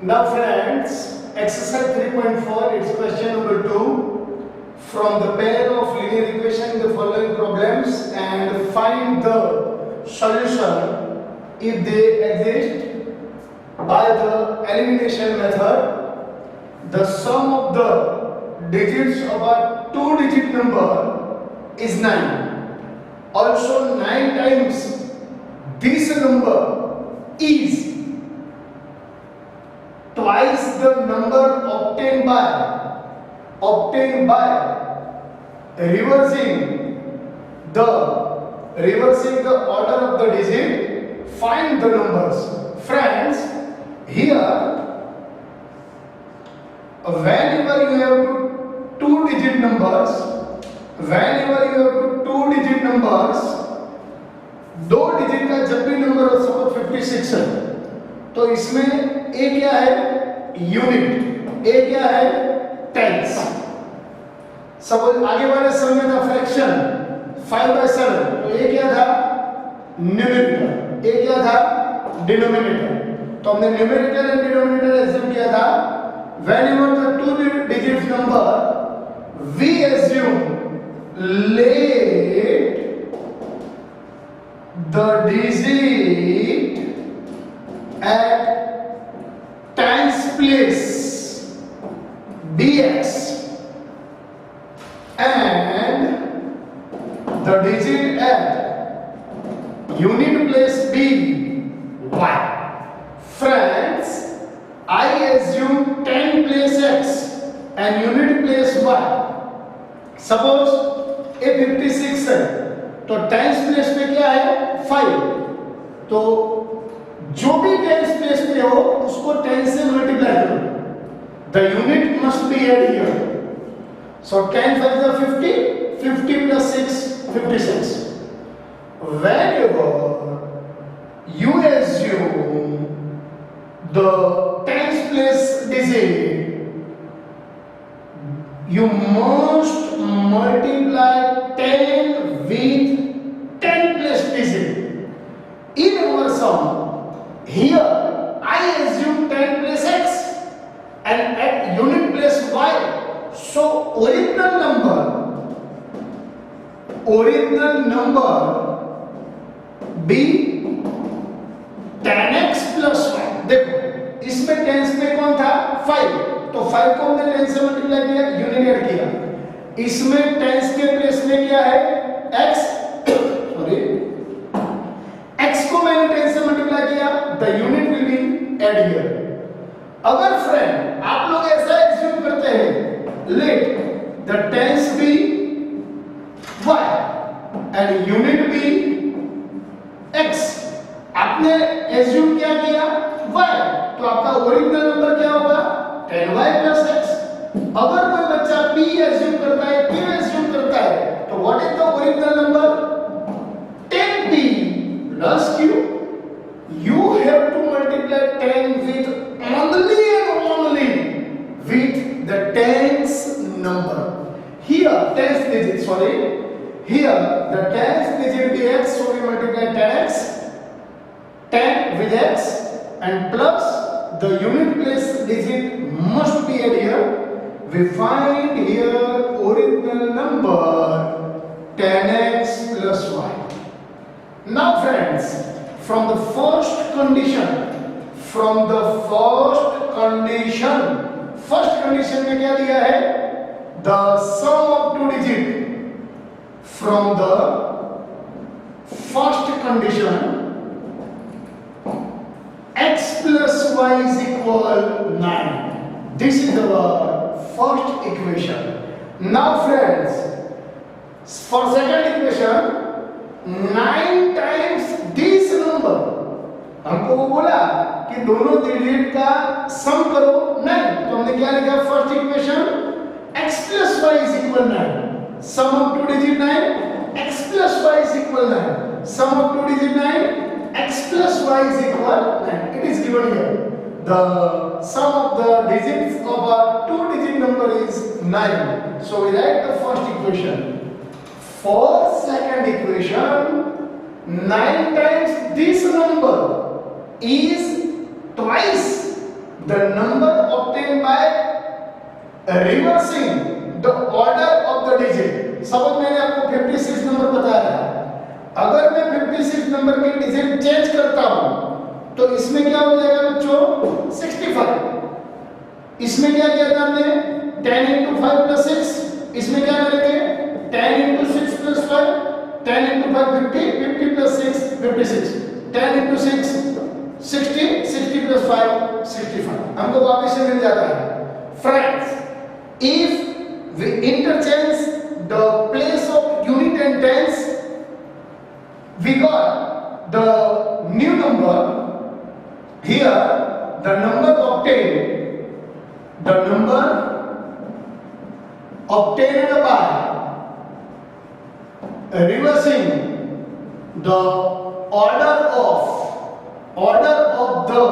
Now friends, exercise 3.4, it's question number 2. From the pair of linear equation the following problems and find the solution if they exist by the elimination method. The sum of the digits of a two-digit number is 9. Also 9 times this number is twice the number obtained by reversing the order of the digit. Find the numbers. Friends, here whenever you have two-digit numbers, दो digit का जब भी number हो, suppose 56 है, तो इसमें ए क्या है? यूनिट। ए क्या है? टेंस। सपोज आगे वाले सम में था फ्रैक्शन 5/7, तो ए क्या था? न्यूमरेटर। ए क्या था? डिनोमिनेटर। तो हमने न्यूमरेटर एंड डिनोमिनेटर एज्यूम किया था। whenever the two digit number we assume let the digit at tens place bx and the digit at unit place b y. Friends, I assume 10 place x and unit place y. Suppose a 56 है, तो tens place पे क्या है? 5. तो जो भी tens place पे हो उसको 10 से मल्टीप्लाई करो. The unit must be added here. So 10 5 is 50, 50 plus 6, 56. Whenever you assume the tens place digit, you must multiply 10 with 10 place digit. In our sum, here I assume 10 place x and at unit place y. So original number be 10x plus y. देखो इसमें tense में कौन था? 5, तो 5 को हमने 10 से multiply किया, यूनिट ऐड किया. इसमें टेंस के प्लेस में क्या है? x, सॉरी, x को मैंने 10 से मल्टीप्लाई किया, the unit will be add here. अगर फ्रेंड आप लोग ऐसा एज्यूम करते हैं, let the tens be y and unit be x, आपने एज्यूम क्या किया? y, तो आपका ओरिजिनल नंबर क्या होगा? 10y plus x. अगर कोई बच्चा p एज्यूम करता है, q एज्यूम करता है, तो what is the original number? 10p plus q. You have to multiply 10 with only and only with the tens number. Here tens digit, sorry, here the tens digit be x, so we multiply 10x, 10 with x, and plus the unit place digit must be added here. We find here original number 10x plus y. Now friends, from the first condition में क्या दिया है? The sum of two digit. From the first condition, x plus y is equal 9. This is our first equation. Now friends, for second equation, 9 times this number. हमको वो बोला कि दोनों digit का सम करो, नहीं, तो हमने क्या लिखा? First equation x plus y is equal 9. Sum of two digit 9, x plus y is equal 9. Sum of two digit 9, x plus y is equal 9. It is given here. The sum of the digits of a two-digit number is 9. So we write the first equation. For second equation, 9 times this number is twice the number obtained by reversing the order of the digit. Suppose मैंने आपको 56 number बताया, अगर मैं 56 number के digit change करता हूं तो इसमें क्या हो जाएगा बच्चों 65। इसमें क्या किया था हमने 10 into 5 plus 6, इसमें क्या करेंगे 10 into 6 plus 5, 10 into 5 50, 50 plus 6 56, 10 into 6 60, 60 plus 5 65। हमको वापस से मिल जाता है। Friends, if we interchange the place of unit and tens, we got the new number here. The number obtained by reversing the order of the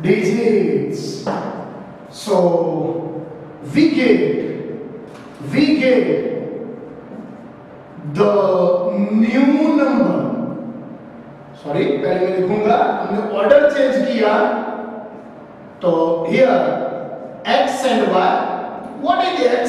digits. So we get the new number. Sorry, पहले मैं लिखूंगा, हमने order change किया तो here x and y, what is x?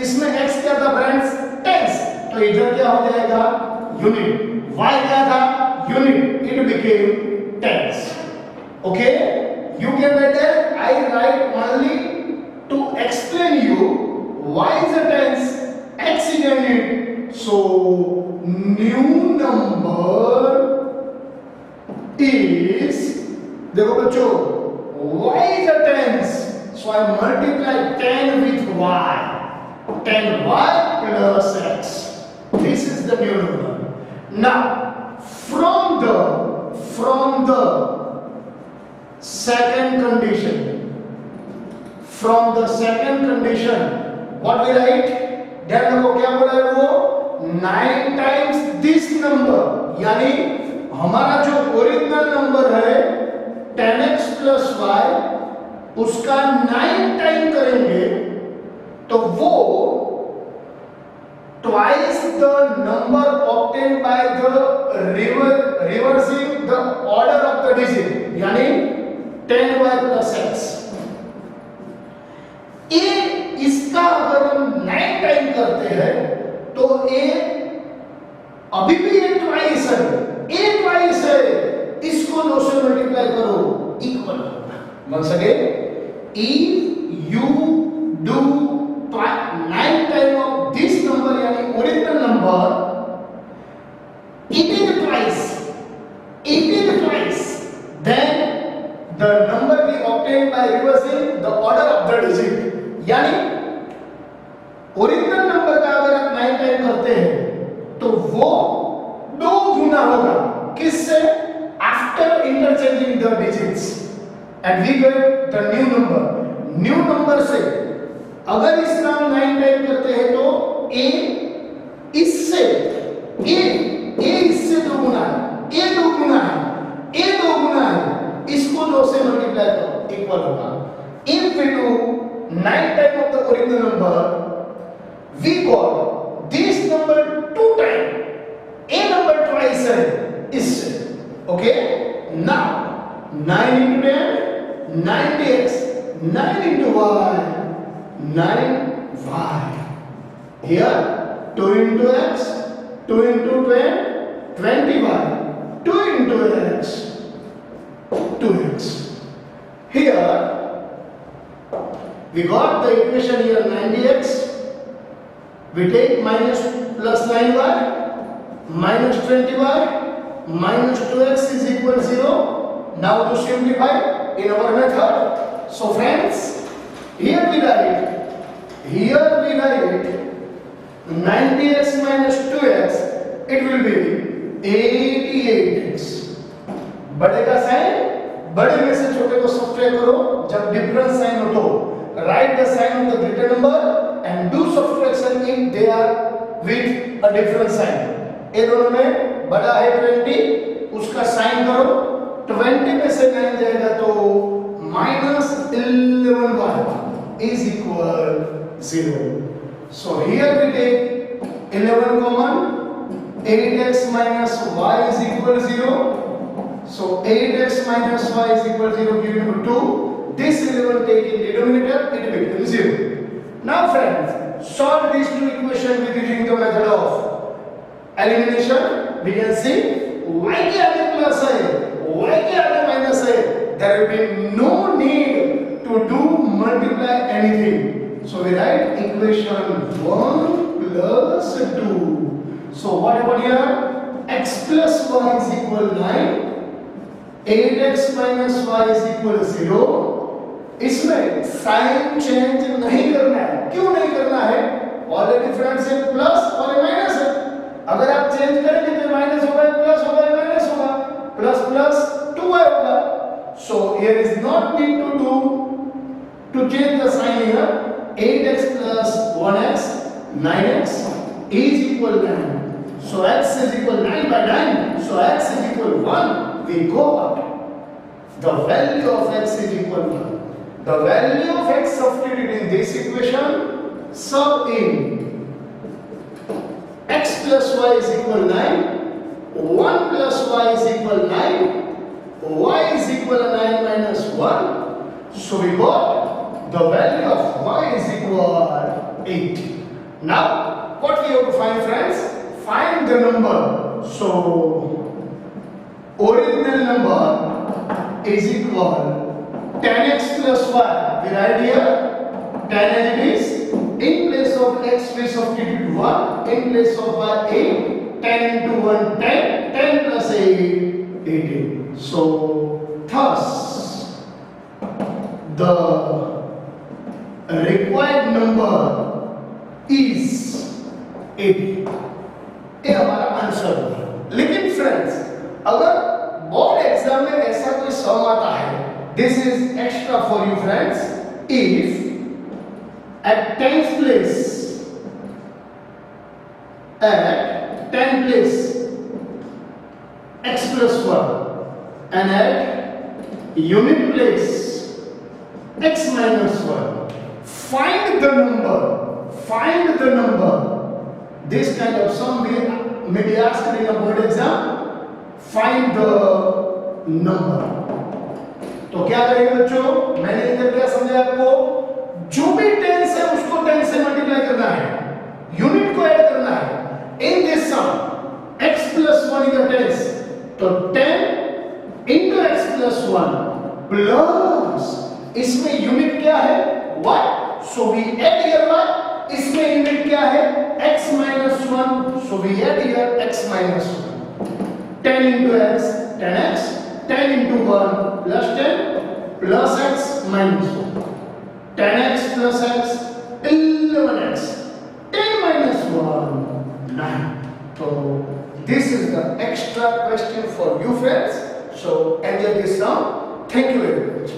इसमें x क्या था friends? tens, तो इधर क्या हो जाएगा यूनिट, y क्या था unit, it became tens. Okay, you can write that. I write only to explain you y is a tens, x is a unit. So new number is, देखो बच्चों, y is a tens, so I multiply 10 with y, 10y plus x. This is the new number. Now from the second condition, what we write? ध्यान रखो क्या बोला है वो, 9 times this number, यानी हमारा जो ओरिजिनल नंबर है 10x plus y, उसका 9 टाइम करेंगे तो वो twice the number obtained by the reversing the order of the digit, यानी 10y plus x. ये इसका अगर हम 9 टाइम करते हैं तो ये अभी भी ये ट्वाइस है, एक ट्वाइस है, इसको 2 से मल्टीप्लाई करो, इक्वल होगा। Once again, if you do 9 time of this number यानी original number, it is twice, then the number we obtained by reversing the order of the digit, यानी ओरिजिनल नंबर का अगर आप 9 टाइम करते हैं तो वो 2 गुना होगा, किससे? After interchanging the digits and we get the new number. New number से अगर इसका हम 9 टाइम करते हैं तो a इससे 2 गुना है, a 2 गुना है, इसको 2 से मल्टीप्लाई करो, इक्वल होगा। If we do 9 time of the original number, we got this number 2 time, a number twice है इससे। Okay, now 9 into 10, 9x, 9 into y, 9y. Here 2 into x, 2 into 10, 20y, 2 into x, 2x. Here we got the equation here 90x. We take minus plus 9y minus 20y minus 2x is equal 0. Now to simplify in our method. So friends, here we write 90x minus 2x, it will be 88x. बड़े का sign बड़े में से छोटे को subtract करो, जब difference sign हो तो write the sign of the greater number and do subtraction if they are with a different sign. ये दोनों में बड़ा है 20, उसका साइन करो, 20 में से 9 जाएगा तो -11y is equal 0. So here we take 11 common, 8x minus y is equal 0. So 8x minus y is equal to 0 given to 2. This 11 take in denominator, it becomes 0. Now friends, solve these two equations with using the method of elimination. We can see y के आगे plus है, y के आगे minus है. There will be no need to do multiply anything. So we write equation 1 plus 2. So what about here? X plus y is equal 9. 8x minus y is equal 0. इसमें sign change नहीं करना है. क्यों नहीं करना है? Already friends ये plus और ये माइनस है. अगर आप चेंज करेंगे तो माइनस होगा, प्लस होगा, माइनस होगा, प्लस प्लस 2y होगा. So here is not need to change the sign here. 8x plus 1x, 9x is equal 9. So x is equal 9 by 9. So x is equal 1. We go up. The value of x is equal 1. The value of x substituted in this equation, sub in x plus y is equal 9, 1 plus y is equal 9, y is equal to 9 minus 1. So we got the value of y is equal 8. Now, what we have to find, friends? Find the number. So, original number is equal 10x plus y. We write here 10 as it is. In place of x we substitute 1. In place of y 8. 10 into 1 10. 10 plus 8 18. So thus the required number is 80. ये हमारा answer है. लेकिन friends अगर board exam में ऐसा कोई सम आता है, this is extra for you friends. If at 10th place x plus 1 and at unit place x minus 1, find the number. This kind of sum may be asked in a board exam. Find the number. तो क्या करेंगे बच्चों? मैंने इधर क्या समझाया आपको? जो भी 10 है उसको 10 से मल्टीप्लाई करना है, यूनिट को ऐड करना है. In this sum, x plus 1 is the 10th. तो 10 into x plus 1 plus इसमें यूनिट क्या है? y. So we add here y. इसमें यूनिट क्या है? x minus 1. So we add here x minus 1. 10 into x, 10x. 10 into 1 plus 10 plus x minus 1. 10x plus x, 11x. 10 minus 1, 9. So this is the extra question for you friends. So enjoy this sum. Thank you very much.